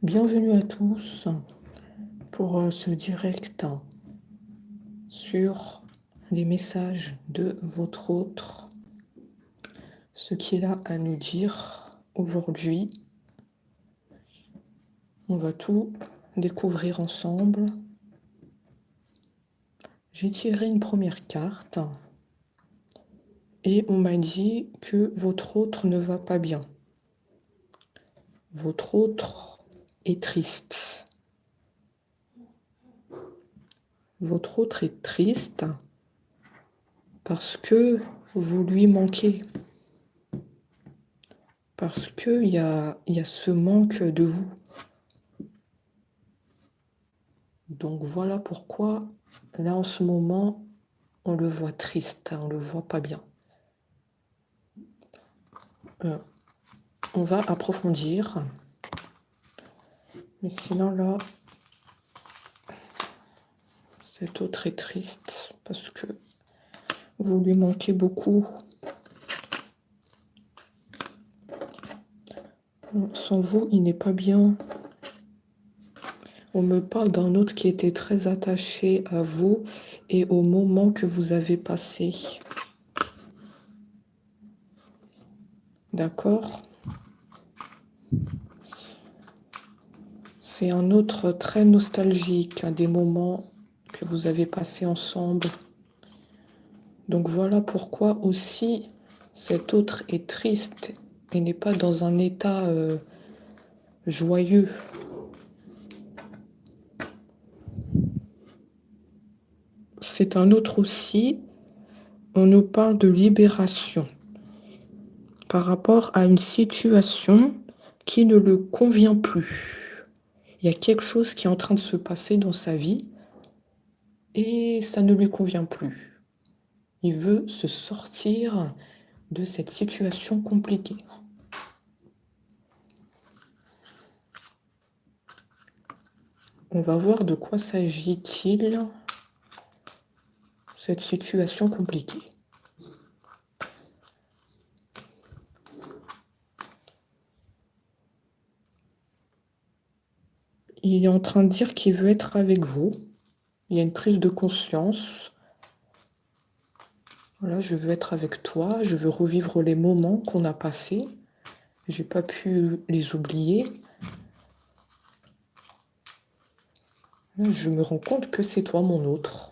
Bienvenue à tous pour ce direct sur les messages de votre autre, ce qu'il a à nous dire aujourd'hui. On va tout découvrir ensemble. J'ai tiré une première carte et on m'a dit que votre autre ne va pas bien. Votre autre est triste. Votre autre est triste parce que vous lui manquez. Parce qu'il y a ce manque de vous. Donc voilà pourquoi, là en ce moment, on le voit triste, on le voit pas bien. On va approfondir. Mais sinon là, cet autre est triste parce que vous lui manquez beaucoup. Sans vous, il n'est pas bien. On me parle d'un autre qui était très attaché à vous et au moment que vous avez passé. D'accord? C'est un autre très nostalgique, des moments que vous avez passés ensemble. Donc voilà pourquoi aussi cet autre est triste et n'est pas dans un état joyeux. C'est un autre aussi, on nous parle de libération par rapport à une situation qui ne le convient plus. Il y a quelque chose qui est en train de se passer dans sa vie et ça ne lui convient plus. Il veut se sortir de cette situation compliquée. On va voir de quoi s'agit-il, cette situation compliquée. Il est en train de dire qu'il veut être avec vous. Il y a une prise de conscience. Voilà, je veux être avec toi, je veux revivre les moments qu'on a passés. J'ai pas pu les oublier. Là, je me rends compte que c'est toi mon autre.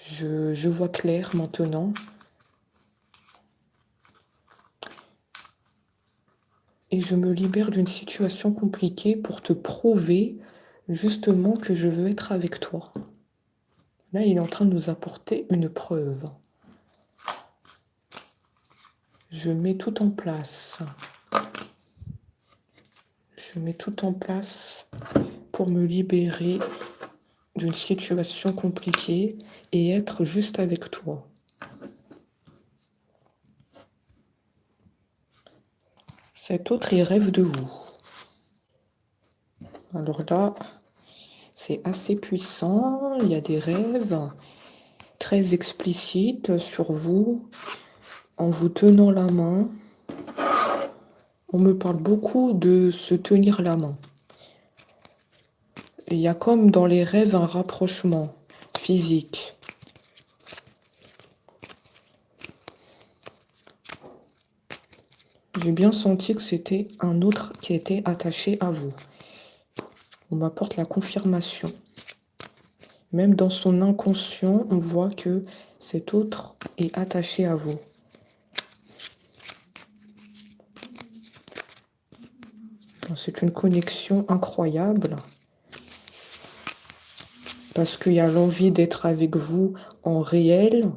Je vois clair maintenant. Et je me libère d'une situation compliquée pour te prouver justement que je veux être avec toi. Là, il est en train de nous apporter une preuve. Je mets tout en place. Je mets tout en place pour me libérer d'une situation compliquée et être juste avec toi. Cet autre, il rêve de vous. Alors là, c'est assez puissant. Il y a des rêves très explicites sur vous, en vous tenant la main. On me parle beaucoup de se tenir la main. Il y a comme dans les rêves un rapprochement physique. J'ai bien senti que c'était un autre qui était attaché à vous. On m'apporte la confirmation. Même dans son inconscient, on voit que cet autre est attaché à vous. C'est une connexion incroyable. Parce qu'il y a l'envie d'être avec vous en réel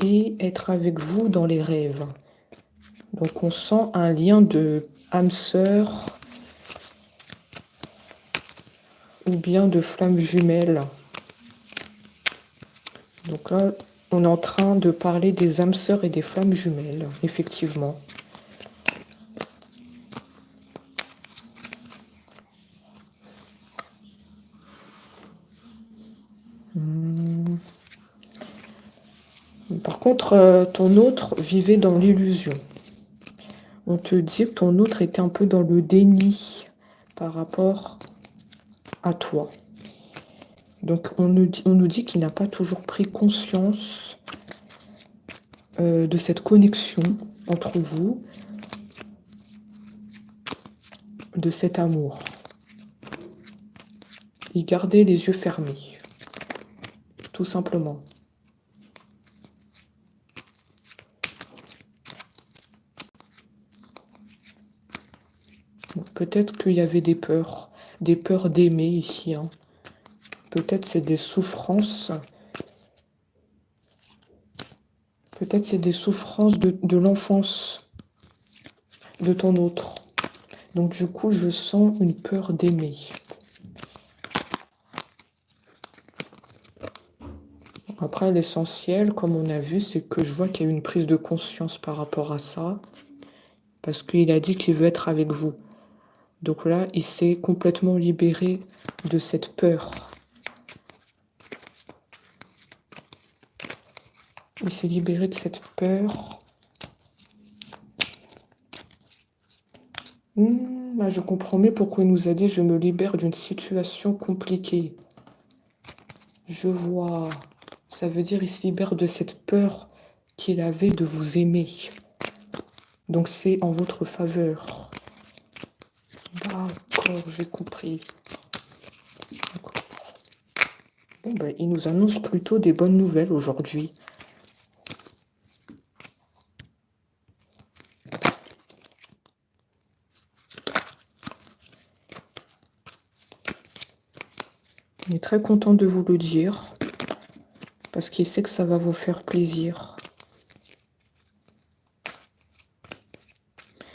et être avec vous dans les rêves. Donc on sent un lien de âme sœur ou bien de flamme jumelle. Donc là, on est en train de parler des âmes sœurs et des flammes jumelles, effectivement. Par contre, ton autre vivait dans l'illusion. On te dit que ton autre était un peu dans le déni par rapport à toi. Donc, on nous dit qu'il n'a pas toujours pris conscience de cette connexion entre vous, de cet amour. Il gardait les yeux fermés, tout simplement. Peut-être qu'il y avait des peurs d'aimer ici. Hein. Peut-être c'est des souffrances. Peut-être c'est des souffrances de l'enfance de ton autre. Donc du coup, je sens une peur d'aimer. Après, l'essentiel, comme on a vu, c'est que je vois qu'il y a eu une prise de conscience par rapport à ça. Parce qu'il a dit qu'il veut être avec vous. Donc là, il s'est complètement libéré de cette peur. Il s'est libéré de cette peur. Là, je comprends mieux pourquoi il nous a dit « Je me libère d'une situation compliquée ». Je vois. Ça veut dire qu'il se libère de cette peur qu'il avait de vous aimer. Donc c'est en votre faveur. D'accord, j'ai compris. Bon, ben, il nous annonce plutôt des bonnes nouvelles aujourd'hui. Il est très content de vous le dire, parce qu'il sait que ça va vous faire plaisir.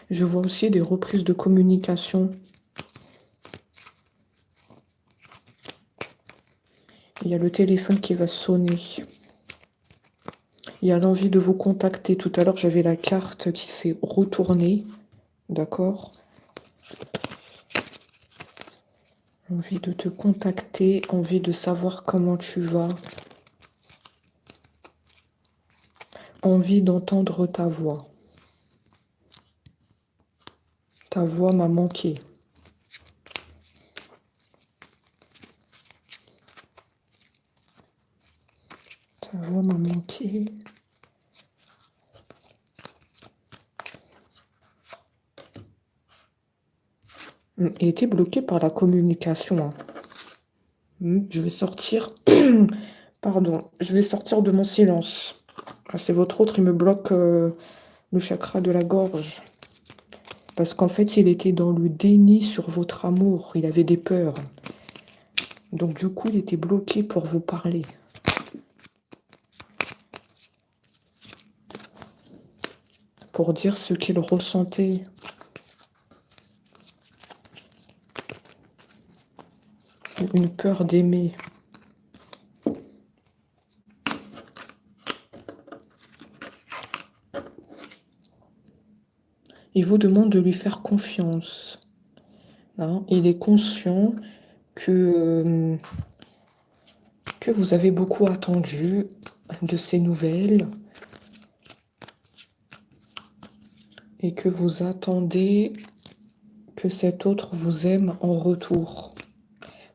Je vois aussi des reprises de communication. Il y a le téléphone qui va sonner. Il y a l'envie de vous contacter. Tout à l'heure, j'avais la carte qui s'est retournée. D'accord ? Envie de te contacter, envie de savoir comment tu vas. Envie d'entendre ta voix. Ta voix m'a manqué. Ta voix m'a manqué. Il était bloqué par la communication. Je vais sortir. Pardon, je vais sortir de mon silence. C'est votre autre, il me bloque le chakra de la gorge. Parce qu'en fait, il était dans le déni sur votre amour. Il avait des peurs. Donc du coup, il était bloqué pour vous parler. Pour dire ce qu'il ressentait. Une peur d'aimer. Il vous demande de lui faire confiance. Hein? Il est conscient que vous avez beaucoup attendu de ces nouvelles et que vous attendez que cet autre vous aime en retour.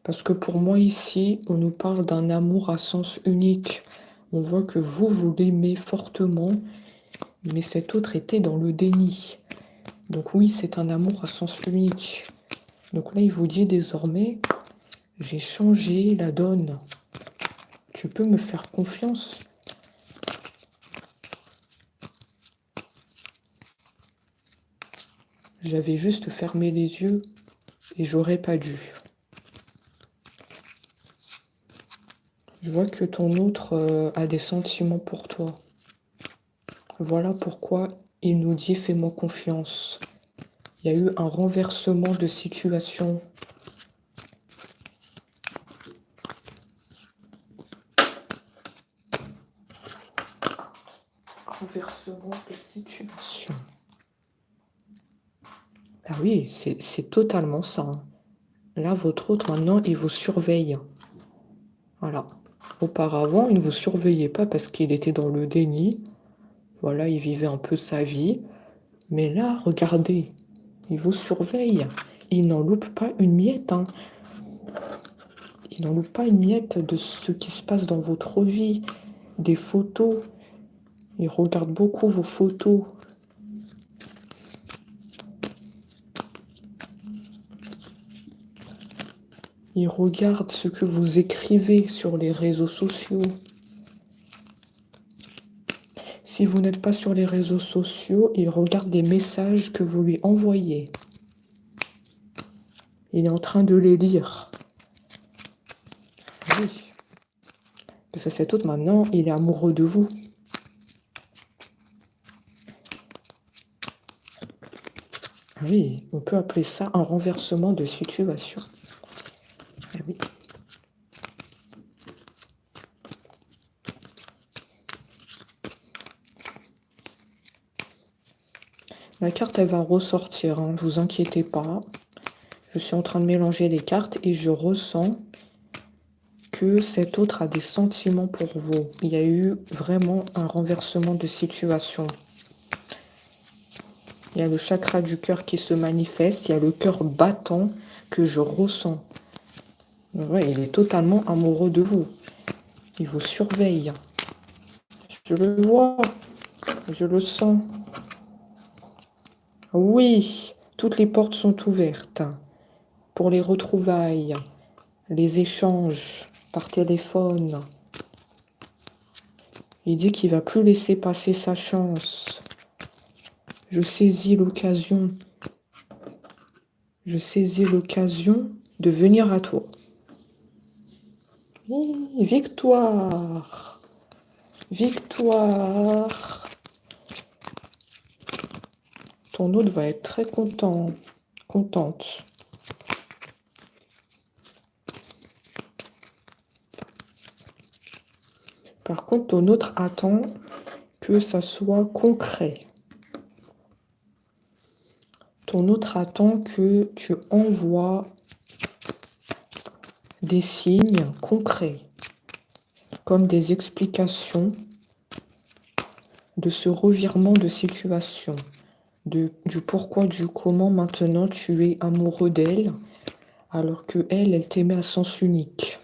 Parce que pour moi ici, on nous parle d'un amour à sens unique. On voit que vous l'aimez fortement, mais cet autre était dans le déni. Donc oui, c'est un amour à sens unique. Donc là, il vous dit désormais, j'ai changé la donne. Tu peux me faire confiance. J'avais juste fermé les yeux et j'aurais pas dû. Je vois que ton autre a des sentiments pour toi. Voilà pourquoi il nous dit « Fais-moi confiance ». Il y a eu un renversement de situation. Renversement de situation. Ah oui, c'est totalement ça. Hein. Là, votre autre, maintenant, il vous surveille. Voilà. Auparavant, il ne vous surveillait pas parce qu'il était dans le déni. Voilà, il vivait un peu sa vie. Mais là, regardez, il vous surveille. il n'en loupe pas une miette, hein. Il n'en loupe pas une miette de ce qui se passe dans votre vie, des photos. Il regarde beaucoup vos photos. Il regarde ce que vous écrivez sur les réseaux sociaux. Si vous n'êtes pas sur les réseaux sociaux, il regarde des messages que vous lui envoyez. Il est en train de les lire. Oui. Parce que cet autre, maintenant, il est amoureux de vous. Oui, on peut appeler ça un renversement de situation. Ah oui. La carte, elle va ressortir, hein, ne vous inquiétez pas. Je suis en train de mélanger les cartes et je ressens que cet autre a des sentiments pour vous. Il y a eu vraiment un renversement de situation. Il y a le chakra du cœur qui se manifeste, il y a le cœur battant que je ressens. Ouais, il est totalement amoureux de vous. Il vous surveille. Je le vois, je le sens. Oui, toutes les portes sont ouvertes pour les retrouvailles, les échanges par téléphone. Il dit qu'il ne va plus laisser passer sa chance. Je saisis l'occasion. Je saisis l'occasion de venir à toi. Victoire. Victoire. Ton autre va être très content, contente. Par contre, ton autre attend que ça soit concret. Ton autre attend que tu envoies des signes concrets, comme des explications de ce revirement de situation, du pourquoi, du comment maintenant tu es amoureux d'elle, alors que elle t'aimait à sens unique.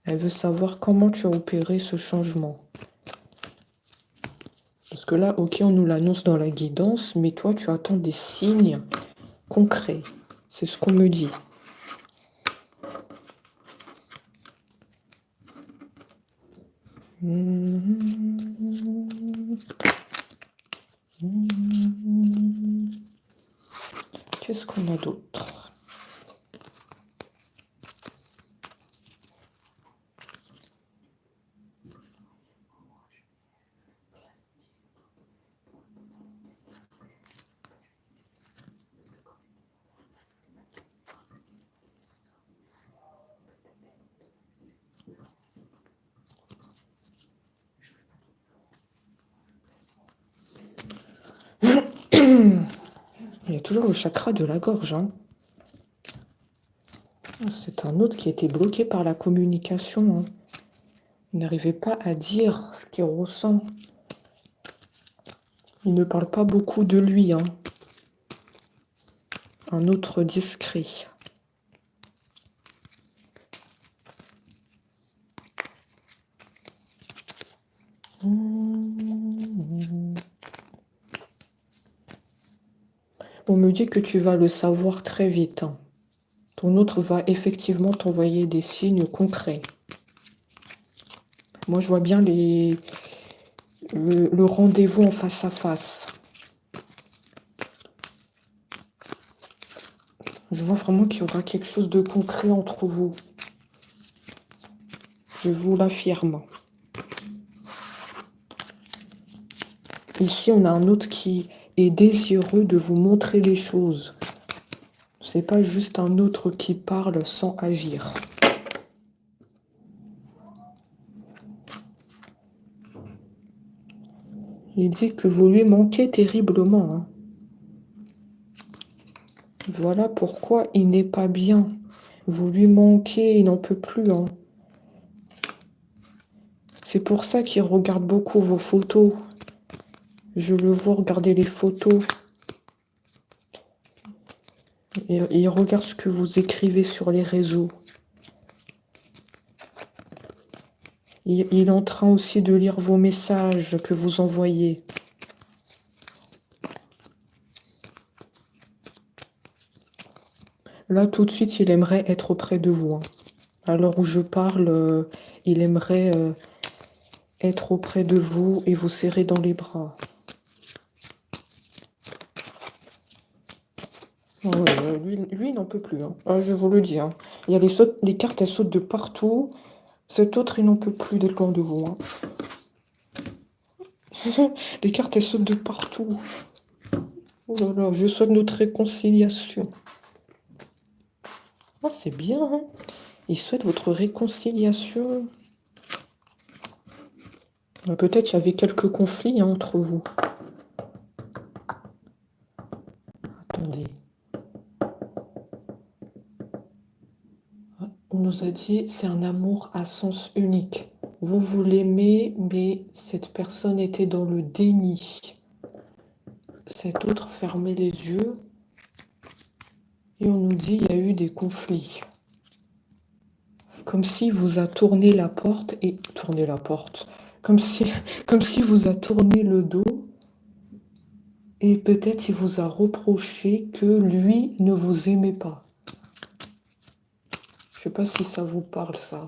Elle veut savoir comment tu as opéré ce changement. Parce que là, ok, on nous l'annonce dans la guidance, mais toi, tu attends des signes concrets. C'est ce qu'on me dit. Qu'est-ce qu'on a d'autre? Il y a toujours le chakra de la gorge, hein. C'est un autre qui était bloqué par la communication, hein. Il n'arrivait pas à dire ce qu'il ressent. Il ne parle pas beaucoup de lui, hein. Un autre discret. On me dit que tu vas le savoir très vite, hein. Ton autre va effectivement t'envoyer des signes concrets. Moi, je vois bien le rendez-vous en face à face. Je vois vraiment qu'il y aura quelque chose de concret entre vous. Je vous l'affirme. Ici, on a un autre qui est désireux de vous montrer les choses. C'est pas juste un autre qui parle sans agir. Il dit que vous lui manquez terriblement, hein. Voilà pourquoi il n'est pas bien. Vous lui manquez, il n'en peut plus, hein. C'est pour ça qu'il regarde beaucoup vos photos. Je le vois regarder les photos. Et regarde ce que vous écrivez sur les réseaux. Il est en train aussi de lire vos messages que vous envoyez. Là, tout de suite, il aimerait être auprès de vous. Hein. À l'heure où je parle, il aimerait être auprès de vous et vous serrer dans les bras. Ouais, lui, il n'en peut plus. Hein. Ah, je vous le dis. Hein. Il y a les cartes, elles sautent de partout. Cet autre, il n'en peut plus d'être loin de vous. Hein. Les cartes, elles sautent de partout. Oh là là, je souhaite notre réconciliation. Ah, c'est bien. Hein. Il souhaite votre réconciliation. Peut-être il y avait quelques conflits hein, entre vous. Attendez. On nous a dit c'est un amour à sens unique. Vous l'aimez, mais cette personne était dans le déni. Cet autre fermait les yeux. Et on nous dit il y a eu des conflits. Comme si vous a tourné la porte et... Tourné la porte. Comme si vous a tourné le dos. Et peut-être il vous a reproché que lui ne vous aimait pas. Je ne sais pas si ça vous parle, ça.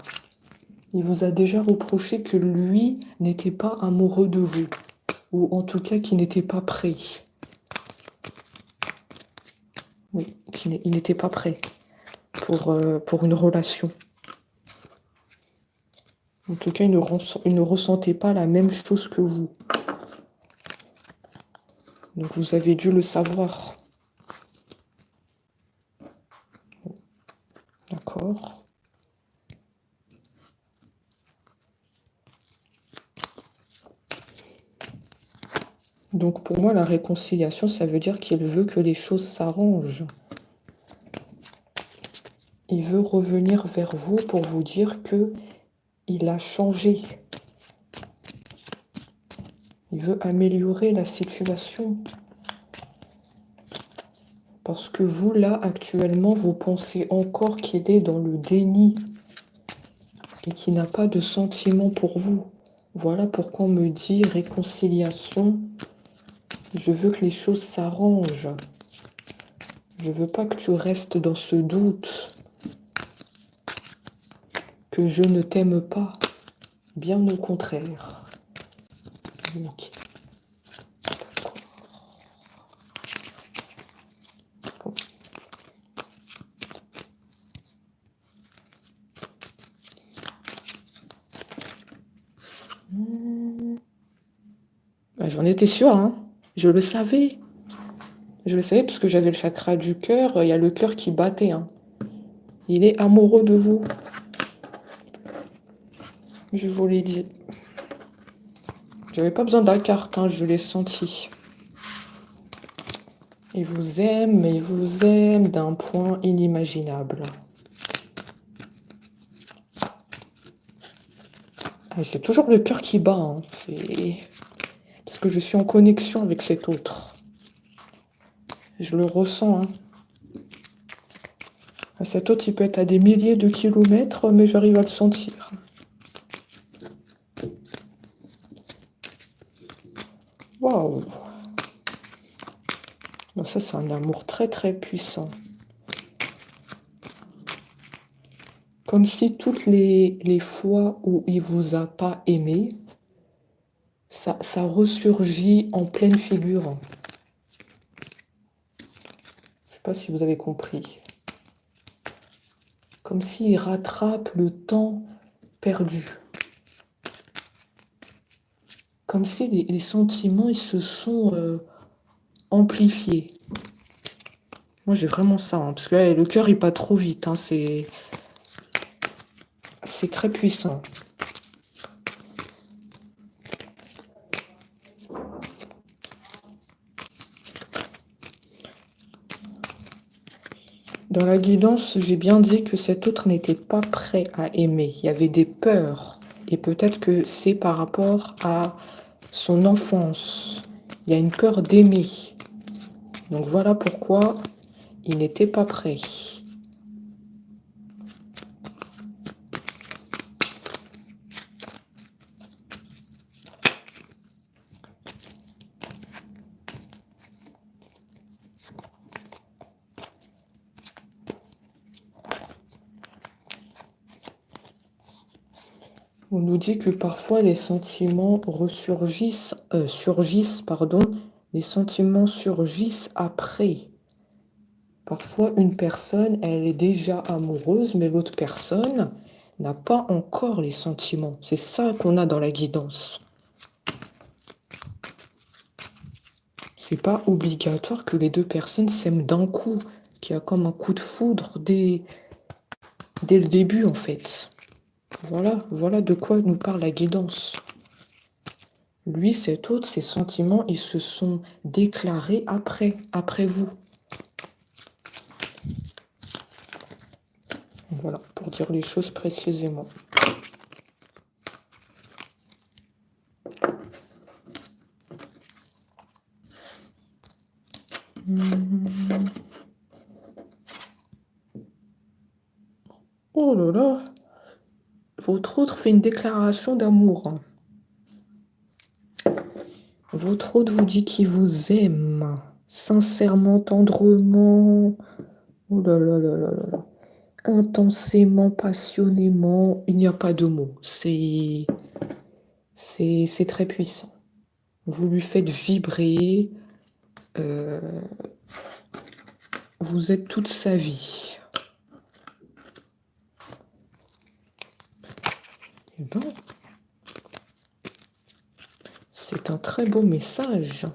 Il vous a déjà reproché que lui n'était pas amoureux de vous. Ou en tout cas, qu'il n'était pas prêt. Oui, il n'était pas prêt pour une relation. En tout cas, il ne ressentait pas la même chose que vous. Donc, vous avez dû le savoir. D'accord. Donc, pour moi, la réconciliation, ça veut dire qu'il veut que les choses s'arrangent. Il veut revenir vers vous pour vous dire que il a changé. Il veut améliorer la situation. Parce que vous, là, actuellement, vous pensez encore qu'il est dans le déni et qu'il n'a pas de sentiment pour vous. Voilà pourquoi on me dit réconciliation. Je veux que les choses s'arrangent. Je veux pas que tu restes dans ce doute que je ne t'aime pas. Bien au contraire. Ok. D'accord. J'en étais sûre, hein. Je le savais. Je le savais parce que j'avais le chakra du cœur. Il y a le cœur qui battait. Hein. Il est amoureux de vous. Je vous l'ai dit. J'avais pas besoin de la carte, hein, je l'ai senti. Il vous aime d'un point inimaginable. Ah, c'est toujours le cœur qui bat. Hein. Parce que je suis en connexion avec cet autre. Je le ressens. Hein. Cet autre, il peut être à des milliers de kilomètres, mais j'arrive à le sentir. Waouh! Ça, c'est un amour très, très puissant. Comme si toutes les fois où il vous a pas aimé, ça ressurgit en pleine figure. Je sais pas si vous avez compris. Comme s'il rattrape le temps perdu. Comme si les sentiments, ils se sont amplifiés. Moi, j'ai vraiment ça, hein, parce que là, le cœur, il bat trop vite. Hein, c'est très puissant. Dans la guidance, j'ai bien dit que cet autre n'était pas prêt à aimer. Il y avait des peurs. Et peut-être que c'est par rapport à son enfance. Il y a une peur d'aimer. Donc voilà pourquoi Il n'était pas prêt. On nous dit que parfois les sentiments surgissent, les sentiments surgissent après. Parfois, une personne, elle est déjà amoureuse, mais l'autre personne n'a pas encore les sentiments. C'est ça qu'on a dans la guidance. C'est pas obligatoire que les deux personnes s'aiment d'un coup, qu'il y a comme un coup de foudre dès le début, en fait. Voilà de quoi nous parle la guidance. Lui, cet autre, ses sentiments, ils se sont déclarés après vous. Voilà, pour dire les choses précisément. Oh là là, votre autre fait une déclaration d'amour. Votre autre vous dit qu'il vous aime, sincèrement, tendrement. Oh là là là là là là. Intensément, passionnément. Il n'y a pas de mots. C'est très puissant. Vous lui faites vibrer. Vous êtes toute sa vie. Eh ben, c'est un très beau message.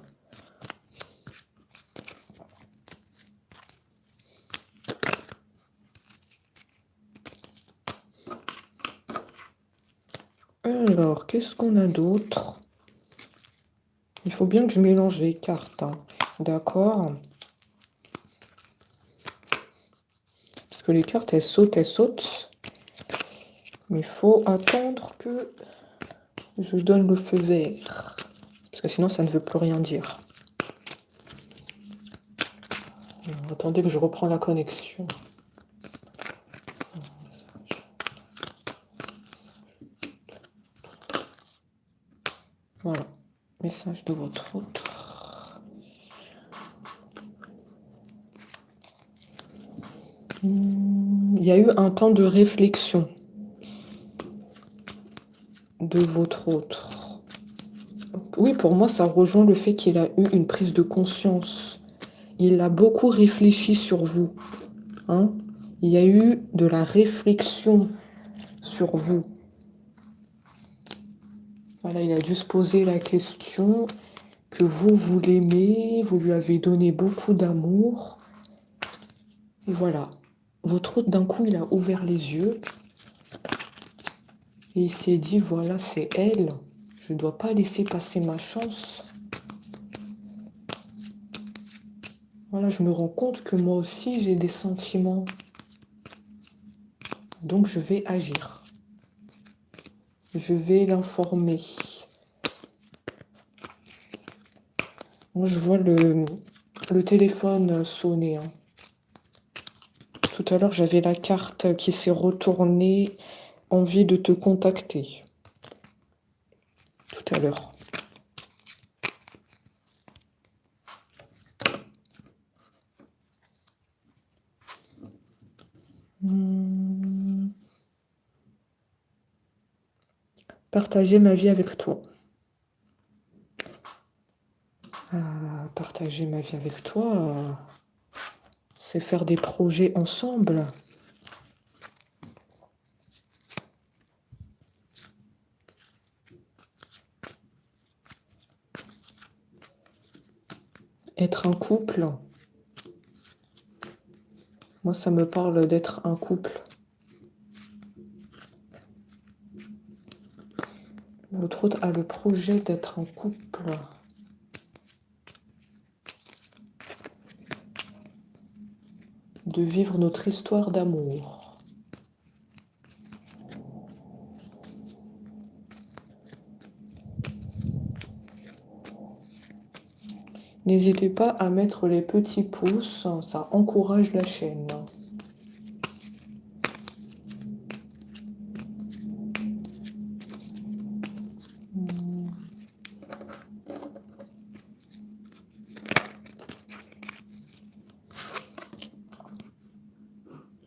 Alors, qu'est-ce qu'on a d'autre? Il faut bien que je mélange les cartes. Hein. D'accord? Parce que les cartes, elles sautent. Mais il faut attendre que je donne le feu vert. Parce que sinon, ça ne veut plus rien dire. Alors, attendez que je reprends la connexion. Voilà. Message de votre autre. Il y a eu un temps de réflexion de votre autre. Oui, pour moi, ça rejoint le fait qu'il a eu une prise de conscience. Il a beaucoup réfléchi sur vous. Hein? Il y a eu de la réflexion sur vous. Voilà, il a dû se poser la question que vous l'aimez, vous lui avez donné beaucoup d'amour. Et voilà. Votre autre, d'un coup, il a ouvert les yeux. Et il s'est dit, voilà, c'est elle. Je ne dois pas laisser passer ma chance. Voilà, je me rends compte que moi aussi, j'ai des sentiments. Donc, je vais agir. Je vais l'informer. Moi, je vois le téléphone sonner. Hein. Tout à l'heure, j'avais la carte qui s'est retournée. Envie de te contacter. Tout à l'heure. Partager ma vie avec toi. Partager ma vie avec toi, c'est faire des projets ensemble. Être un couple. Moi, ça me parle d'être un couple. L'autre autre a le projet d'être un couple. De vivre notre histoire d'amour. N'hésitez pas à mettre les petits pouces, ça encourage la chaîne.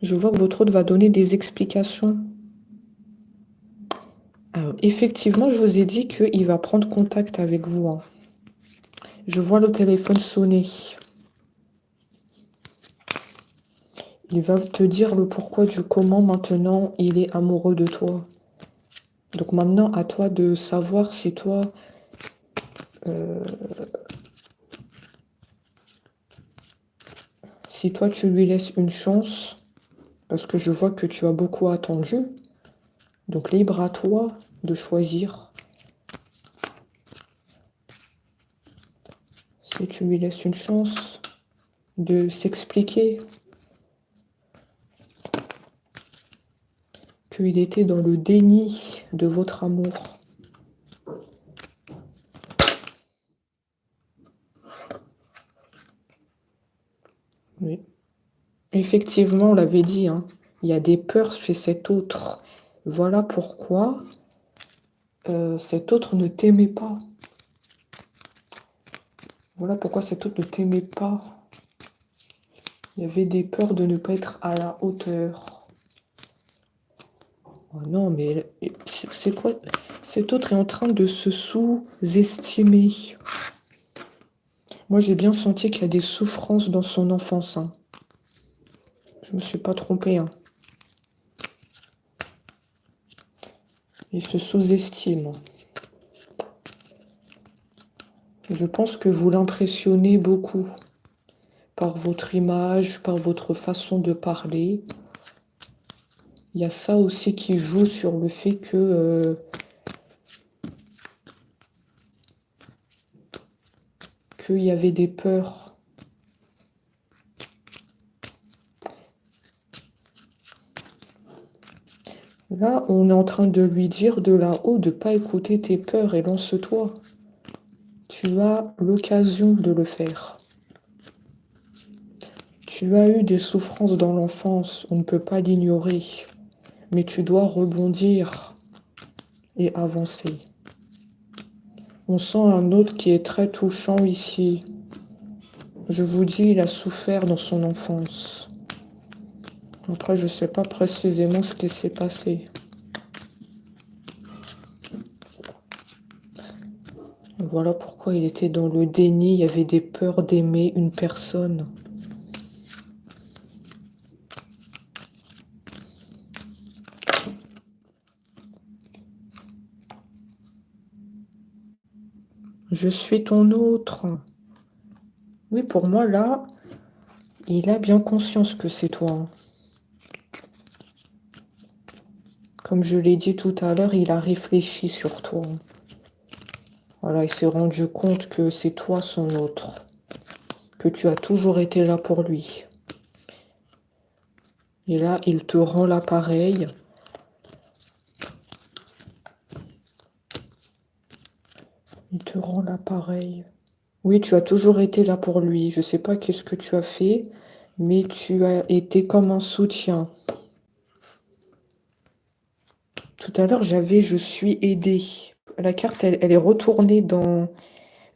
Je vois que votre hôte va donner des explications. Alors, effectivement, je vous ai dit qu'il va prendre contact avec vous, hein. Je vois le téléphone sonner. Il va te dire le pourquoi du comment maintenant il est amoureux de toi. Donc maintenant, à toi de savoir si toi... si toi tu lui laisses une chance, parce que je vois que tu as beaucoup attendu. Donc libre à toi de choisir. Si tu lui laisses une chance de s'expliquer qu'il était dans le déni de votre amour. Oui. Effectivement, on l'avait dit, hein, il y a des peurs chez cet autre. Voilà pourquoi cet autre ne t'aimait pas. Voilà pourquoi cet autre ne t'aimait pas. Il y avait des peurs de ne pas être à la hauteur. Oh non, mais c'est quoi? Cet autre est en train de se sous-estimer. Moi, j'ai bien senti qu'il y a des souffrances dans son enfance, hein. Je me suis pas trompée, hein. Il se sous-estime. Je pense que vous l'impressionnez beaucoup par votre image, par votre façon de parler. Il y a ça aussi qui joue sur le fait que qu'il y avait des peurs. Là, on est en train de lui dire de là-haut de ne pas écouter tes peurs et lance-toi. Tu as l'occasion de le faire. Tu as eu des souffrances dans l'enfance, on ne peut pas l'ignorer. Mais tu dois rebondir et avancer. On sent un autre qui est très touchant ici. Je vous dis, il a souffert dans son enfance. Après, je ne sais pas précisément ce qui s'est passé. Voilà pourquoi il était dans le déni, il y avait des peurs d'aimer une personne. Je suis ton autre. Oui, pour moi, là, il a bien conscience que c'est toi, hein. Comme je l'ai dit tout à l'heure, il a réfléchi sur toi. Voilà, il s'est rendu compte que c'est toi son autre. Que tu as toujours été là pour lui. Et là, il te rend l'appareil. Il te rend l'appareil. Oui, tu as toujours été là pour lui. Je ne sais pas qu'est-ce que tu as fait, mais tu as été comme un soutien. Tout à l'heure, j'avais «Je suis aidé». La carte, elle est retournée dans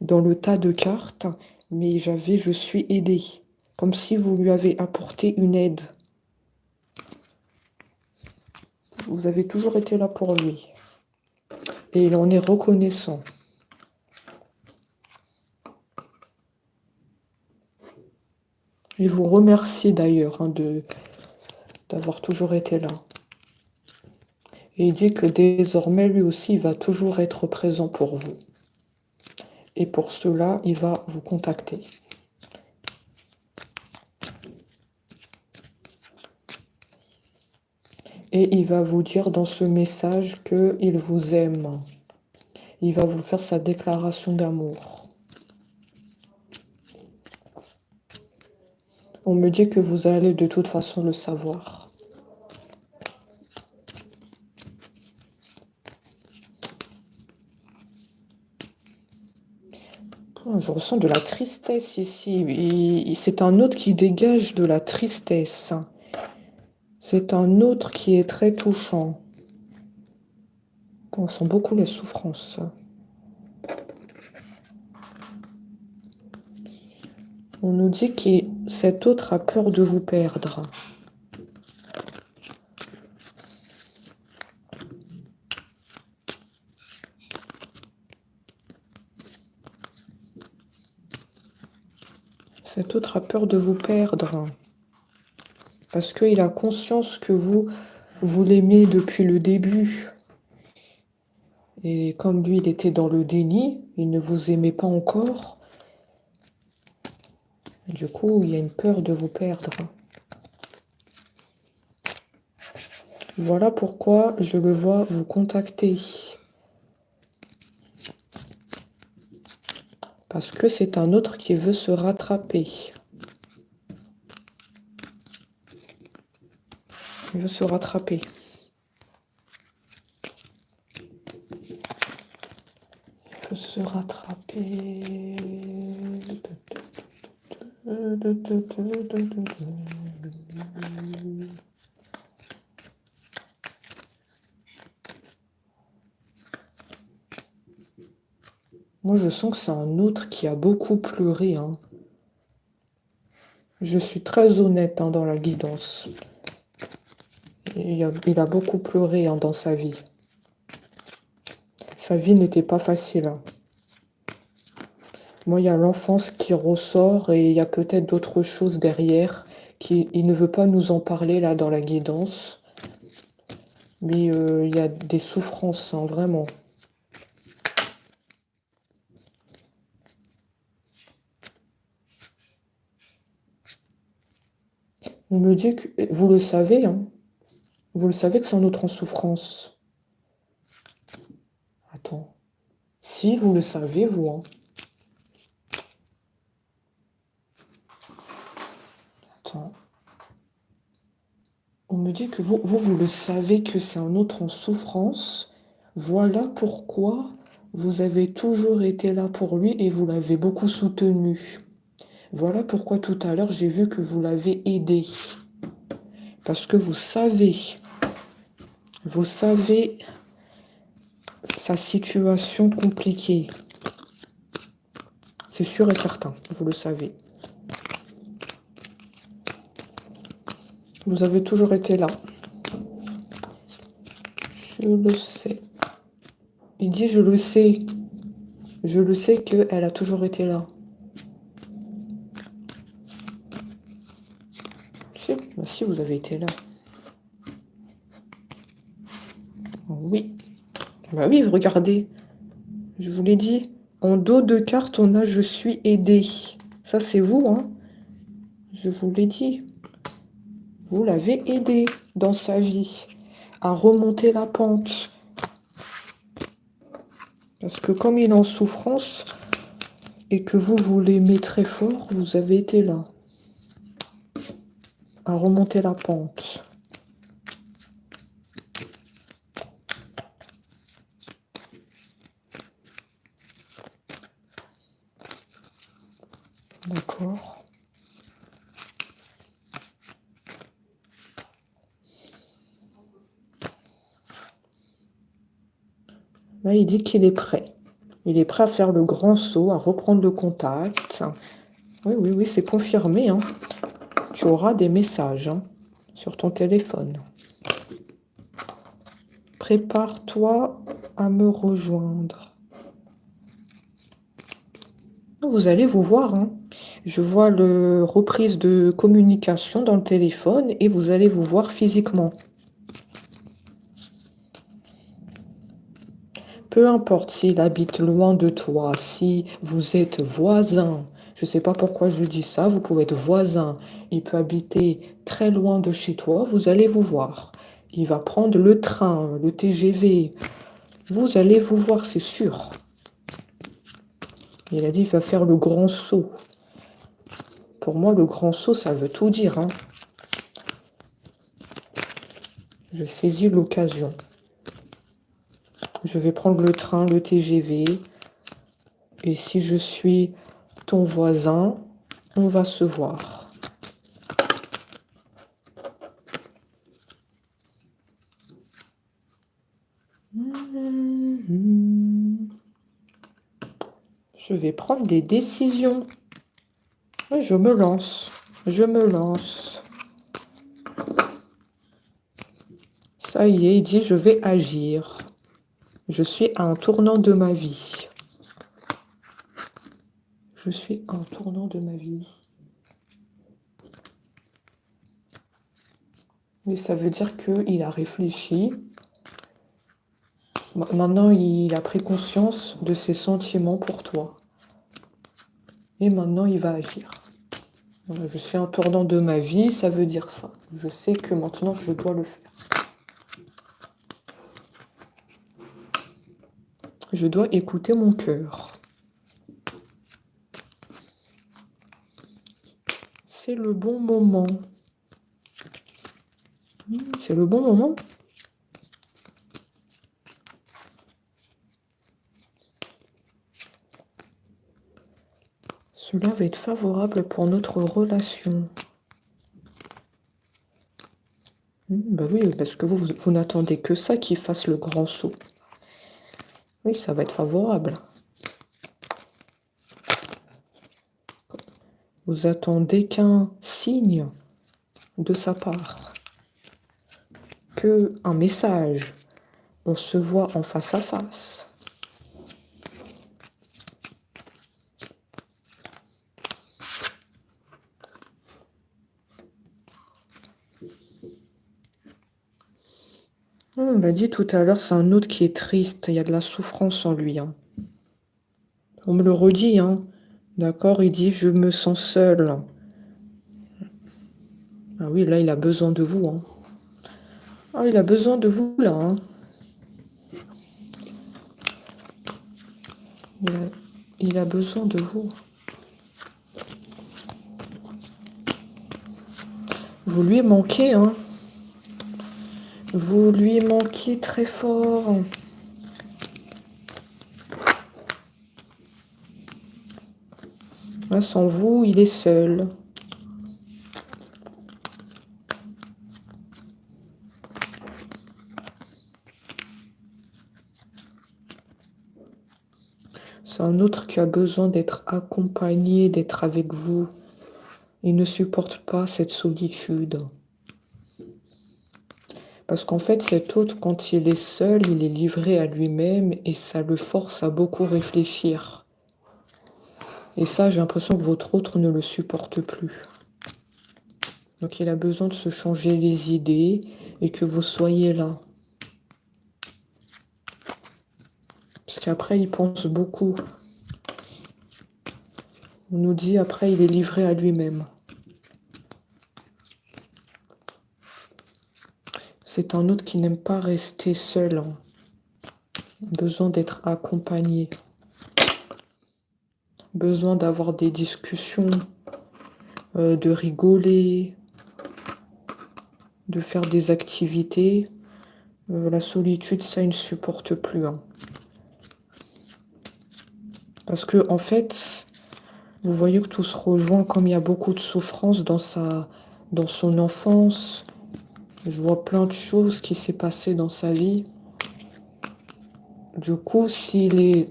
le tas de cartes, mais j'avais «Je suis aidé». Comme si vous lui avez apporté une aide. Vous avez toujours été là pour lui. Et il en est reconnaissant. Il vous remercie d'ailleurs, hein, d'avoir toujours été là. Et il dit que désormais, lui aussi, il va toujours être présent pour vous. Et pour cela, il va vous contacter. Et il va vous dire dans ce message qu'il vous aime. Il va vous faire sa déclaration d'amour. On me dit que vous allez de toute façon le savoir. je ressens de la tristesse ici. C'est un autre qui dégage de la tristesse. C'est un autre qui est très touchant. On sent beaucoup la souffrance. On nous dit que cet autre a peur de vous perdre. Cet autre a peur de vous perdre. Parce qu'il a conscience que vous l'aimez depuis le début. Et comme lui, il était dans le déni, il ne vous aimait pas encore. Du coup, il y a une peur de vous perdre. Voilà pourquoi je le vois vous contacter. Parce que c'est un autre qui veut se rattraper. Il veut se rattraper. Il veut se rattraper. Moi, je sens que c'est un autre qui a beaucoup pleuré. Hein. Je suis très honnête dans la guidance. Il a beaucoup pleuré dans sa vie. Sa vie n'était pas facile. Hein. Moi, il y a l'enfance qui ressort et il y a peut-être d'autres choses derrière. Il ne veut pas nous en parler là dans la guidance. Mais il y a des souffrances, hein, vraiment. On me dit que... Vous le savez, hein. Vous le savez que c'est un autre en souffrance. Attends. Si, vous le savez, vous, hein. Attends. On me dit que vous le savez que c'est un autre en souffrance. Voilà pourquoi vous avez toujours été là pour lui et vous l'avez beaucoup soutenu. Voilà pourquoi tout à l'heure, j'ai vu que vous l'avez aidé. Parce que vous savez sa situation compliquée. C'est sûr et certain, vous le savez. Vous avez toujours été là. Je le sais. Il dit je le sais. Je le sais qu'elle a toujours été là. Si, bah si, vous avez été là. Oui. Bah oui, regardez. Je vous l'ai dit. En dos de carte, on a je suis aidé. Ça, c'est vous, hein. Je vous l'ai dit. Vous l'avez aidé dans sa vie à remonter la pente. Parce que comme il est en souffrance et que vous l'aimez très fort, vous avez été là à remonter la pente. D'accord. Là, il dit qu'il est prêt. Il est prêt à faire le grand saut, à reprendre le contact. Oui, oui, oui, c'est confirmé. Hein. Tu auras des messages sur ton téléphone. Prépare-toi à me rejoindre. Vous allez vous voir. Hein. Je vois le reprise de communication dans le téléphone et vous allez vous voir physiquement. Peu importe s'il habite loin de toi, si vous êtes voisin, je ne sais pas pourquoi je dis ça, vous pouvez être voisin, il peut habiter très loin de chez toi, vous allez vous voir. Il va prendre le train, le TGV, vous allez vous voir, c'est sûr. Il a dit qu'il va faire le grand saut. Pour moi, le grand saut, ça veut tout dire. Hein. Je saisis l'occasion. Je vais prendre le train, le TGV. Et si je suis ton voisin, on va se voir. Je vais prendre des décisions. Je me lance. Je me lance. Ça y est, il dit je vais agir. Je suis à un tournant de ma vie. Je suis à un tournant de ma vie. Mais ça veut dire qu'il a réfléchi. Maintenant, il a pris conscience de ses sentiments pour toi. Et maintenant, il va agir. Voilà, je suis à un tournant de ma vie, ça veut dire ça. Je sais que maintenant, je dois le faire. Je dois écouter mon cœur. C'est le bon moment. C'est le bon moment. Cela va être favorable pour notre relation. Bah oui, parce que vous n'attendez que ça qu'il fasse le grand saut. Oui, ça va être favorable. Vous attendez qu'un signe de sa part. Un message. On se voit en face à face. On m'a dit tout à l'heure, c'est un autre qui est triste. Il y a de la souffrance en lui. Hein. On me le redit. Hein. D'accord, il dit, je me sens seul. Ah oui, là, il a besoin de vous. Hein. Ah, il a besoin de vous, là. Hein. Il a besoin de vous. Vous lui manquez, hein. Vous lui manquez très fort. Là, sans vous, il est seul. C'est un autre qui a besoin d'être accompagné, d'être avec vous. Il ne supporte pas cette solitude. Parce qu'en fait, cet autre, quand il est seul, il est livré à lui-même et ça le force à beaucoup réfléchir. Et ça, j'ai l'impression que votre autre ne le supporte plus. Donc il a besoin de se changer les idées et que vous soyez là. Parce qu'après, il pense beaucoup. On nous dit, après, il est livré à lui-même. C'est un autre qui n'aime pas rester seul. Hein. Besoin d'être accompagné. Besoin d'avoir des discussions, de rigoler, de faire des activités. La solitude, ça, il ne supporte plus. Hein. Parce que, en fait, vous voyez que tout se rejoint, comme il y a beaucoup de souffrance dans son enfance. Je vois plein de choses qui s'est passé dans sa vie. Du coup, s'il est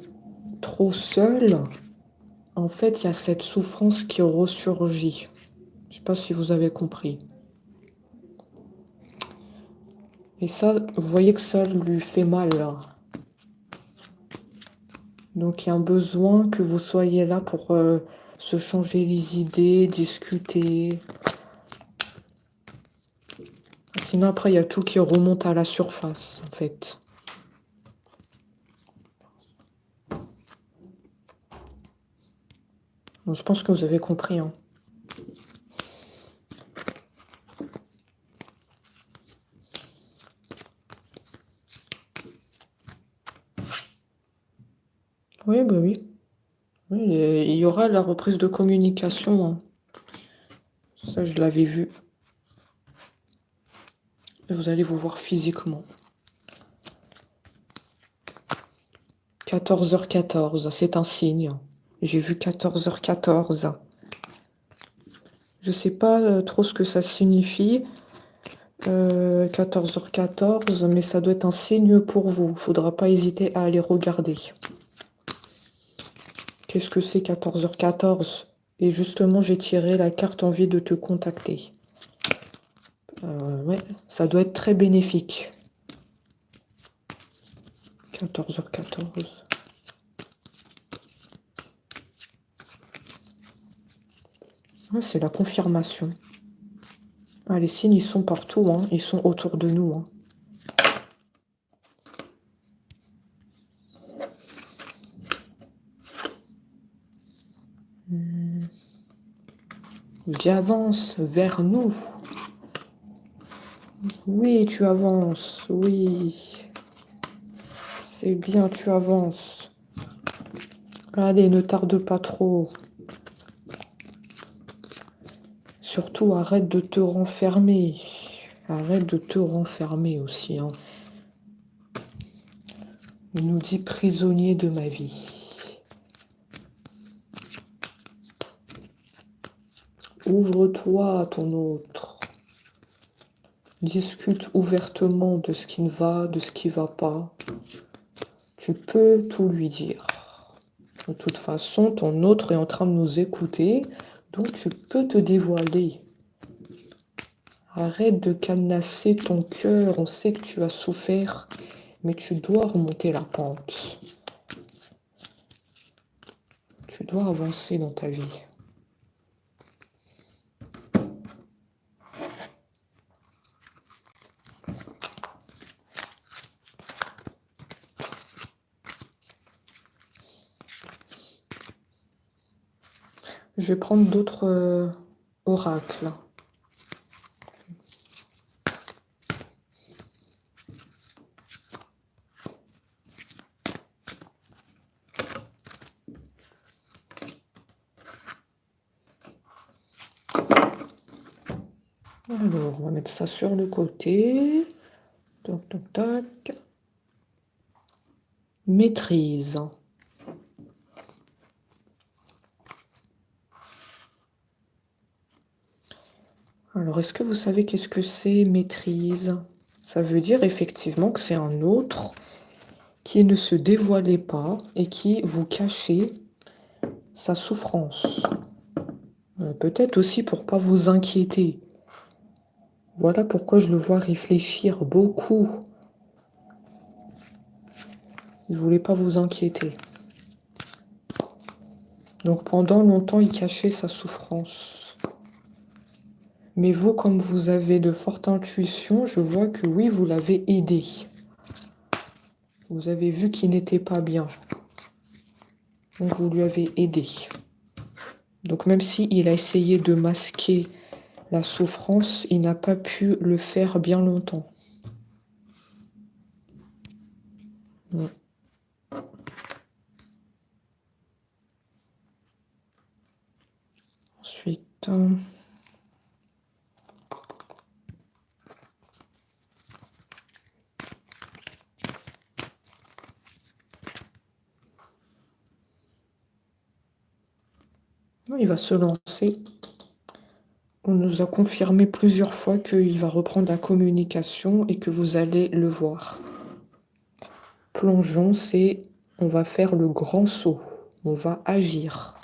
trop seul, en fait, il y a cette souffrance qui ressurgit. Je ne sais pas si vous avez compris. Et ça, vous voyez que ça lui fait mal, là. Donc, il y a un besoin que vous soyez là pour se changer les idées, discuter. Sinon, après, il y a tout qui remonte à la surface, en fait. Donc, je pense que vous avez compris. Hein. Oui, bah oui. Oui, il y aura la reprise de communication. Hein. Ça, je l'avais vu. Et vous allez vous voir physiquement. 14h14, c'est un signe. J'ai vu 14h14. Je sais pas trop ce que ça signifie. 14h14, mais ça doit être un signe pour vous. Faudra pas hésiter à aller regarder. Qu'est-ce que c'est 14h14? Et justement, j'ai tiré la carte envie de te contacter. Ouais, ça doit être très bénéfique. 14h14. Ouais, c'est la confirmation. Ah, les signes, ils sont partout, hein. Ils sont autour de nous. Hein. J'avance vers nous. Oui, tu avances. Oui. C'est bien, tu avances. Allez, ne tarde pas trop. Surtout, arrête de te renfermer. Arrête de te renfermer aussi. Hein. Il nous dit prisonnier de ma vie. Ouvre-toi à ton autre. Discute ouvertement de ce qui ne va, de ce qui ne va pas. Tu peux tout lui dire. De toute façon, ton autre est en train de nous écouter, donc tu peux te dévoiler. Arrête de cadenasser ton cœur, on sait que tu as souffert, mais tu dois remonter la pente. Tu dois avancer dans ta vie. Je vais prendre d'autres oracles. Alors, on va mettre ça sur le côté. Toc, toc, toc. Maîtrise. Alors, est-ce que vous savez qu'est-ce que c'est maîtrise? Ça veut dire effectivement que c'est un autre qui ne se dévoilait pas et qui vous cachait sa souffrance. Peut-être aussi pour pas vous inquiéter. Voilà pourquoi je le vois réfléchir beaucoup. Il ne voulait pas vous inquiéter. Donc pendant longtemps, il cachait sa souffrance. Mais vous, comme vous avez de fortes intuitions, je vois que oui, vous l'avez aidé. Vous avez vu qu'il n'était pas bien. Donc vous lui avez aidé. Donc même s'il a essayé de masquer la souffrance, il n'a pas pu le faire bien longtemps. Ouais. Ensuite... il va se lancer. On nous a confirmé plusieurs fois qu'il va reprendre la communication et que vous allez le voir. Plongeons, c'est on va faire le grand saut. On va agir.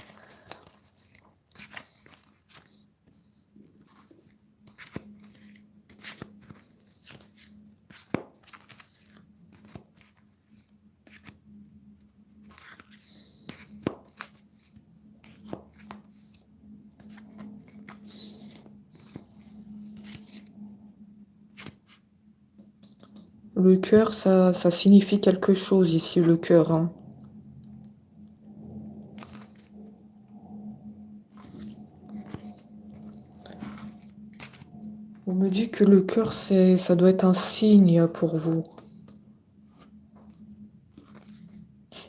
Le cœur, ça signifie quelque chose ici, le cœur. Hein. On me dit que le cœur, ça doit être un signe pour vous.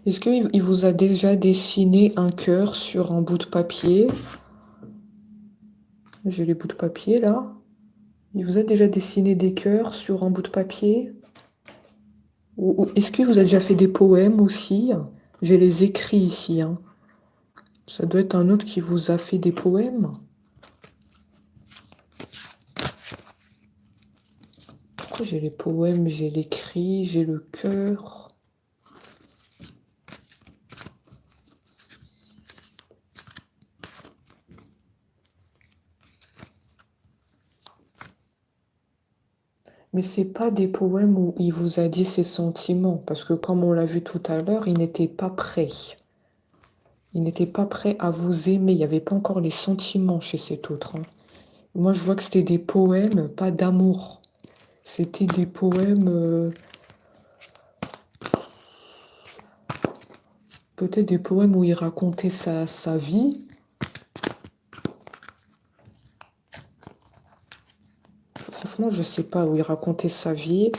Est-ce qu'il vous a déjà dessiné un cœur sur un bout de papier? J'ai les bouts de papier là. Il vous a déjà dessiné des cœurs sur un bout de papier? Ou est-ce qu'il vous a déjà fait des poèmes aussi? J'ai les écrits ici. Hein. Ça doit être un autre qui vous a fait des poèmes. Pourquoi j'ai les poèmes, j'ai les cris, j'ai le cœur? Mais c'est pas des poèmes où il vous a dit ses sentiments, parce que comme on l'a vu tout à l'heure, il n'était pas prêt. Il n'était pas prêt à vous aimer. Il n'y avait pas encore les sentiments chez cet autre. Hein. Moi, je vois que c'était des poèmes, pas d'amour. C'était des poèmes, peut-être des poèmes où il racontait sa vie. Franchement, je sais pas où il racontait sa vie.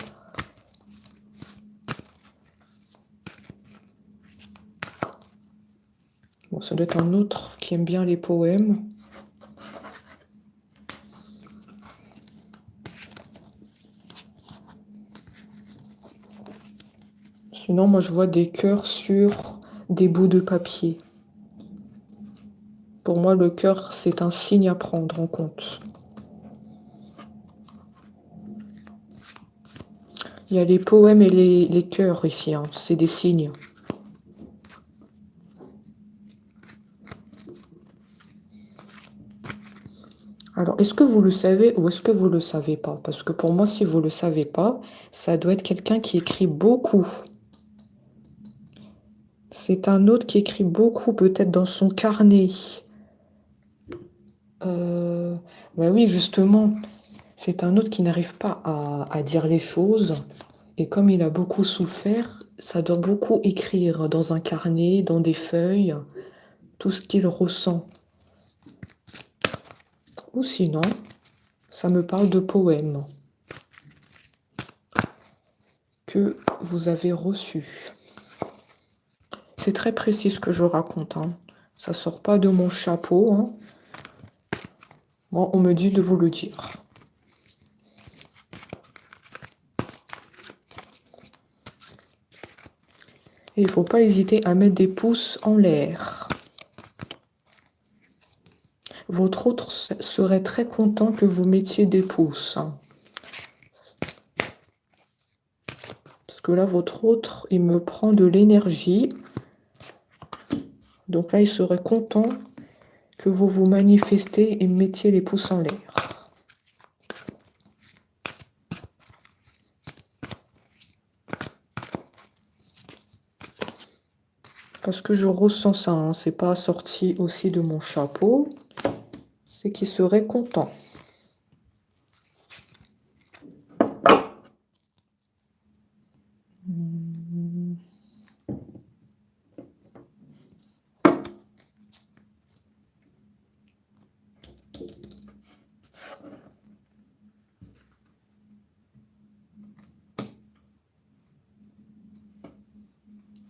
Bon, ça doit être un autre qui aime bien les poèmes. Sinon, moi, je vois des cœurs sur des bouts de papier. Pour moi, le cœur, c'est un signe à prendre en compte. Il y a les poèmes et les cœurs ici, hein. C'est des signes. Alors, est-ce que vous le savez ou est-ce que vous ne le savez pas? Parce que pour moi, si vous ne le savez pas, ça doit être quelqu'un qui écrit beaucoup. C'est un autre qui écrit beaucoup, peut-être dans son carnet. Bah oui, justement, c'est un autre qui n'arrive pas à dire les choses. Et comme il a beaucoup souffert, ça doit beaucoup écrire dans un carnet, dans des feuilles, tout ce qu'il ressent. Ou sinon, ça me parle de poèmes que vous avez reçus. C'est très précis ce que je raconte. Hein. Ça sort pas de mon chapeau. Hein. Moi, on me dit de vous le dire. Et il ne faut pas hésiter à mettre des pouces en l'air. Votre autre serait très content que vous mettiez des pouces. Hein. Parce que là, votre autre, il me prend de l'énergie. Donc là, il serait content que vous vous manifestez et mettiez les pouces en l'air. Parce que je ressens ça, hein. C'est pas sorti aussi de mon chapeau. C'est qu'il serait content.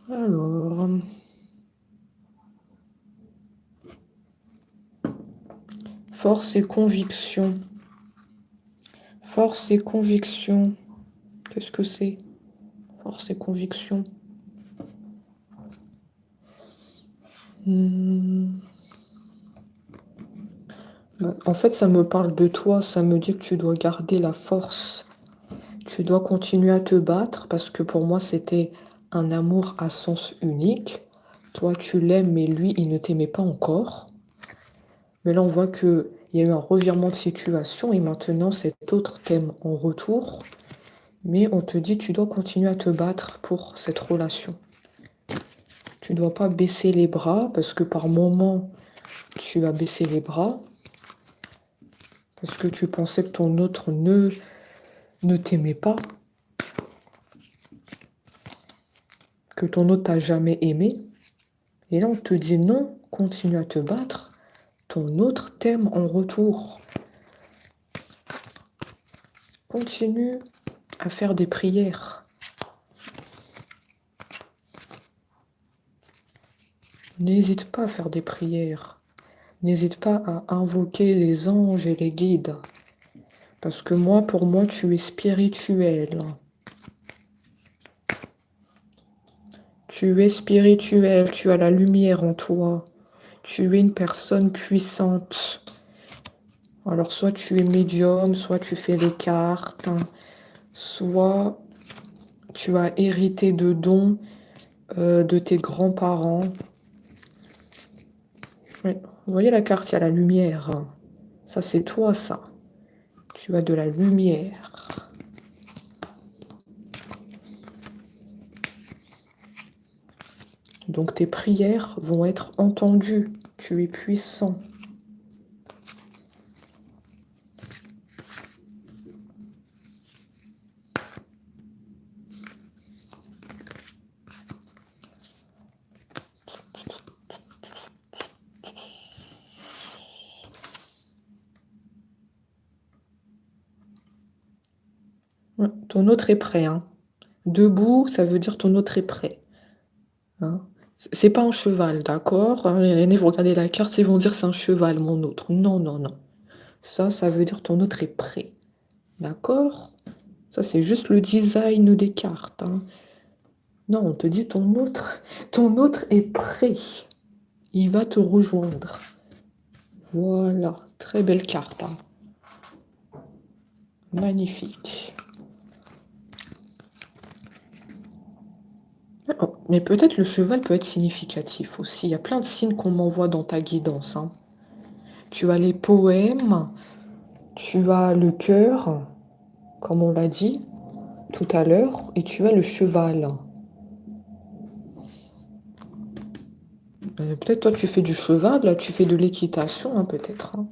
Alors, force et conviction. Force et conviction. Qu'est-ce que c'est? Force et conviction. En fait, ça me parle de toi. Ça me dit que tu dois garder la force. Tu dois continuer à te battre parce que pour moi, c'était un amour à sens unique. Toi, tu l'aimes, mais lui, il ne t'aimait pas encore. Mais là, on voit qu'il y a eu un revirement de situation et maintenant, cet autre t'aime en retour. Mais on te dit, tu dois continuer à te battre pour cette relation. Tu ne dois pas baisser les bras parce que par moment, tu as baissé les bras. Parce que tu pensais que ton autre ne t'aimait pas. Que ton autre t'a jamais aimé. Et là, on te dit non, continue à te battre. Ton autre t'aime en retour. Continue à faire des prières. N'hésite pas à faire des prières. N'hésite pas à invoquer les anges et les guides. Parce que moi, pour moi, tu es spirituel. Tu es spirituel, tu as la lumière en toi. tu es une personne puissante. Alors, soit tu es médium, soit tu fais les cartes, hein, soit tu as hérité de dons de tes grands-parents. Oui. Vous voyez la carte, il y a la lumière. Ça, c'est toi, ça. Tu as de la lumière. Donc, tes prières vont être entendues. Tu es puissant. Ouais, ton autre est prêt, hein. Debout, ça veut dire ton autre est prêt. Hein. C'est pas un cheval, d'accord? Hein, les aînés, vous regardez la carte, ils vont dire c'est un cheval, mon autre. Non, non, non. Ça veut dire ton autre est prêt. D'accord? Ça, c'est juste le design des cartes, hein. Non, on te dit ton autre est prêt. Il va te rejoindre. Voilà, très belle carte, hein. Magnifique. Oh, mais peut-être le cheval peut être significatif aussi. Il y a plein de signes qu'on m'envoie dans ta guidance, hein. Tu as les poèmes, tu as le cœur, comme on l'a dit tout à l'heure, et tu as le cheval. Peut-être toi tu fais du cheval, là tu fais de l'équitation, hein, peut-être, hein.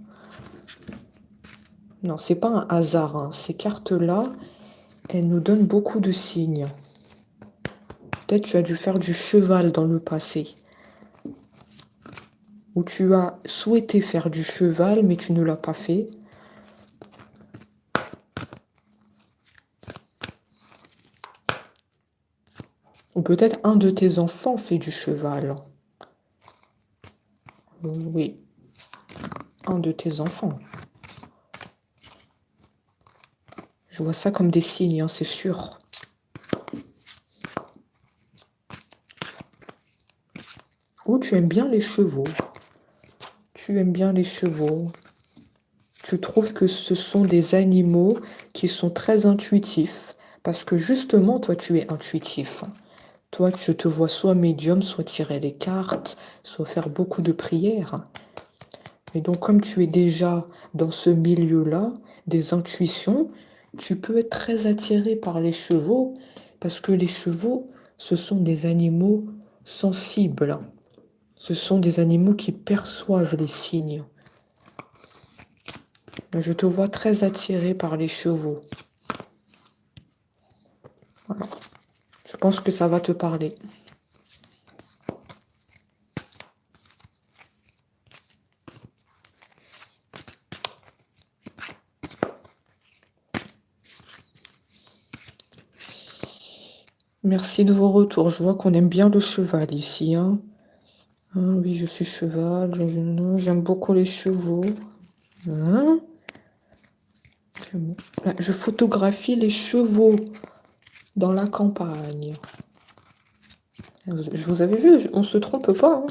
Non, c'est pas un hasard, hein. Ces cartes-là, elles nous donnent beaucoup de signes. Peut-être tu as dû faire du cheval dans le passé. Ou tu as souhaité faire du cheval, mais tu ne l'as pas fait. Ou peut-être un de tes enfants fait du cheval. Oui, un de tes enfants. Je vois ça comme des signes, hein, c'est sûr. Ou tu aimes bien les chevaux. Tu aimes bien les chevaux. Tu trouves que ce sont des animaux qui sont très intuitifs. Parce que justement, toi, tu es intuitif. Toi, je te vois soit médium, soit tirer les cartes, soit faire beaucoup de prières. Et donc, comme tu es déjà dans ce milieu-là, des intuitions, tu peux être très attiré par les chevaux, parce que les chevaux, ce sont des animaux sensibles. Ce sont des animaux qui perçoivent les signes. Je te vois très attiré par les chevaux. Voilà. Je pense que ça va te parler. Merci de vos retours. Je vois qu'on aime bien le cheval ici, hein. Ah oui, je suis cheval. J'aime beaucoup les chevaux. Hein? Là, je photographie les chevaux dans la campagne. Je vous avais vu, on se trompe pas, hein.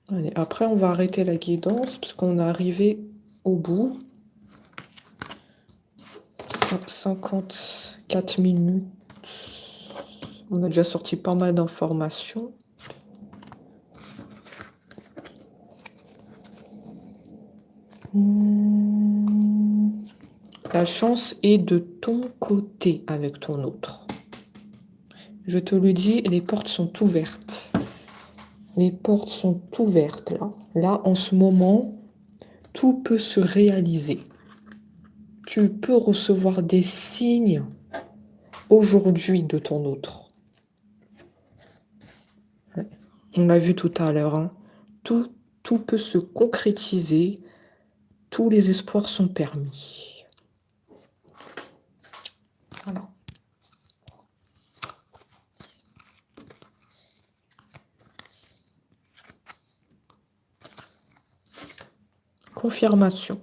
Allez, après, on va arrêter la guidance parce qu'on est arrivé au bout. 54 minutes. On a déjà sorti pas mal d'informations. La chance est de ton côté avec ton autre. Je te le dis, les portes sont ouvertes. Les portes sont ouvertes là. Là, en ce moment, tout peut se réaliser. Tu peux recevoir des signes aujourd'hui de ton autre. Ouais. On l'a vu tout à l'heure, hein. Tout peut se concrétiser. Tous les espoirs sont permis. Voilà. Confirmation.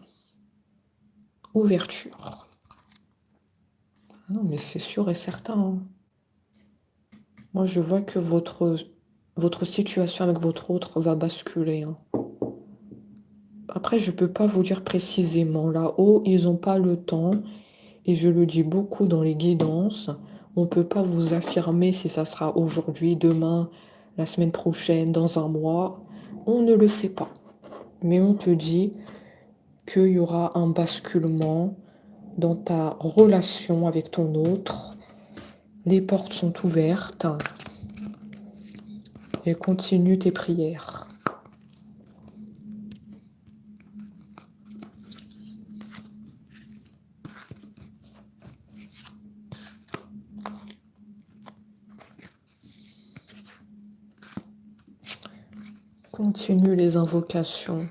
Ouverture. Ah non, mais c'est sûr et certain, hein. Moi, je vois que votre situation avec votre autre va basculer, hein. Après, je peux pas vous dire précisément. Là-haut, ils n'ont pas le temps. Et je le dis beaucoup dans les guidances. On ne peut pas vous affirmer si ça sera aujourd'hui, demain, la semaine prochaine, dans un mois. On ne le sait pas. Mais on te dit qu'il y aura un basculement dans ta relation avec ton autre. Les portes sont ouvertes. Et continue tes prières. Continue les invocations.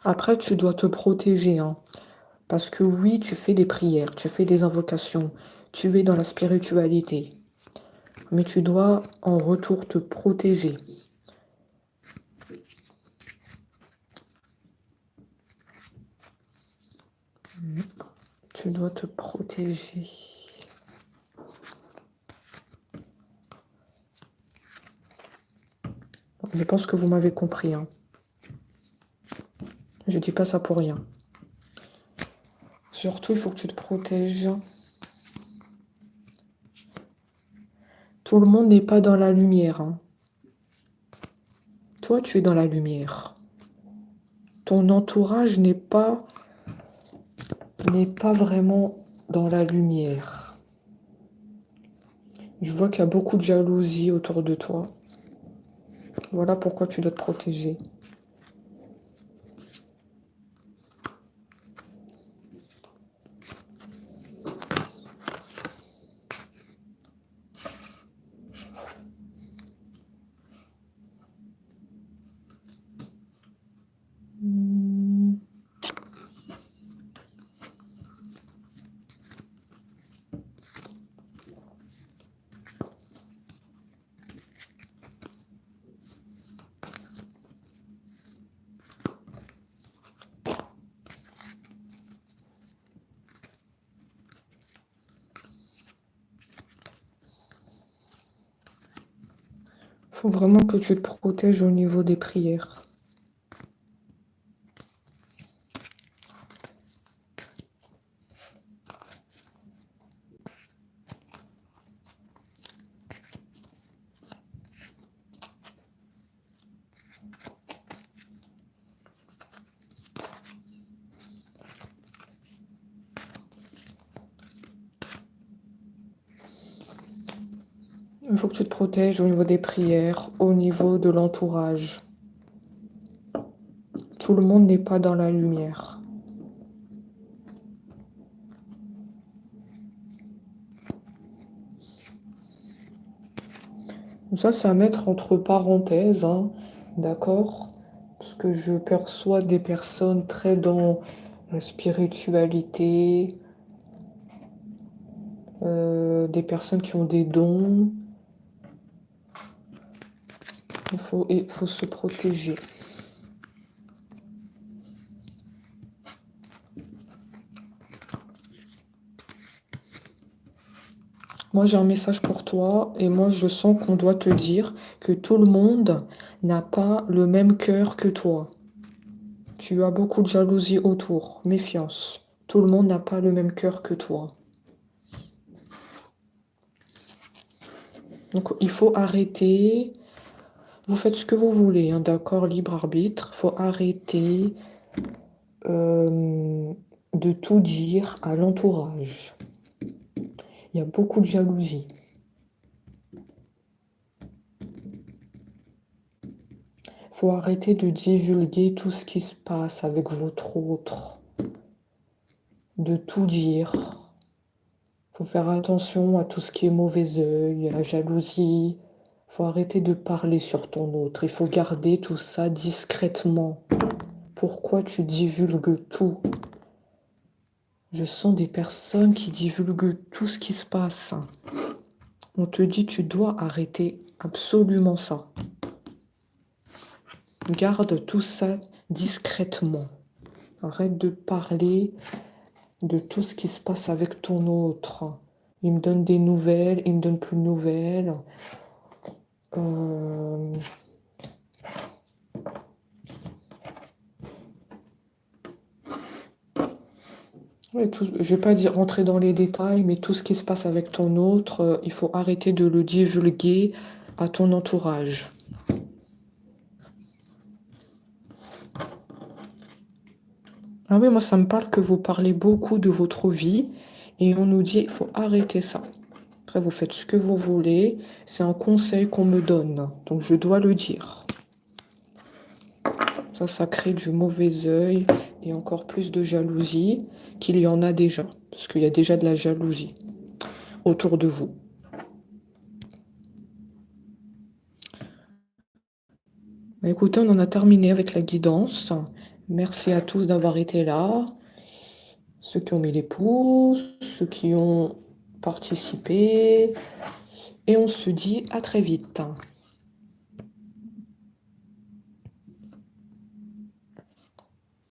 Après, tu dois te protéger, hein, parce que oui, tu fais des prières, tu fais des invocations, tu es dans la spiritualité. Mais tu dois en retour te protéger. Tu dois te protéger. Je pense que vous m'avez compris, hein. Je dis pas ça pour rien. Surtout, il faut que tu te protèges. Tout le monde n'est pas dans la lumière, hein. Toi, tu es dans la lumière. Ton entourage n'est pas vraiment dans la lumière. Je vois qu'il y a beaucoup de jalousie autour de toi. Voilà pourquoi tu dois te protéger. Il faut vraiment que tu te protèges au niveau des prières. Il faut que tu te protèges au niveau des prières, au niveau de l'entourage. Tout le monde n'est pas dans la lumière. Ça, c'est à mettre entre parenthèses, hein, d'accord? Parce que je perçois des personnes très dans la spiritualité, des personnes qui ont des dons. Il faut se protéger. Moi, j'ai un message pour toi et moi, je sens qu'on doit te dire que tout le monde n'a pas le même cœur que toi. Tu as beaucoup de jalousie autour. Méfiance. Tout le monde n'a pas le même cœur que toi. Donc, il faut arrêter. Vous faites ce que vous voulez, hein, d'accord? Libre arbitre. Il faut arrêter de tout dire à l'entourage. Il y a beaucoup de jalousie. Il faut arrêter de divulguer tout ce qui se passe avec votre autre. De tout dire. Il faut faire attention à tout ce qui est mauvais œil, à la jalousie. Il faut arrêter de parler sur ton autre. Il faut garder tout ça discrètement. Pourquoi tu divulgues tout? Je sens des personnes qui divulguent tout ce qui se passe. On te dit tu dois arrêter absolument ça. Garde tout ça discrètement. Arrête de parler de tout ce qui se passe avec ton autre. Il me donne des nouvelles, il me donne plus de nouvelles. Ouais, je vais pas dire rentrer dans les détails, mais tout ce qui se passe avec ton autre, il faut arrêter de le divulguer à ton entourage. Ah oui, moi ça me parle que vous parlez beaucoup de votre vie et on nous dit il faut arrêter ça. Après, vous faites ce que vous voulez, c'est un conseil qu'on me donne, donc je dois le dire. Ça crée du mauvais œil et encore plus de jalousie qu'il y en a déjà, parce qu'il y a déjà de la jalousie autour de vous. Bah, écoutez, on en a terminé avec la guidance. Merci à tous d'avoir été là, ceux qui ont mis les pouces, ceux qui ont participé, et on se dit à très vite.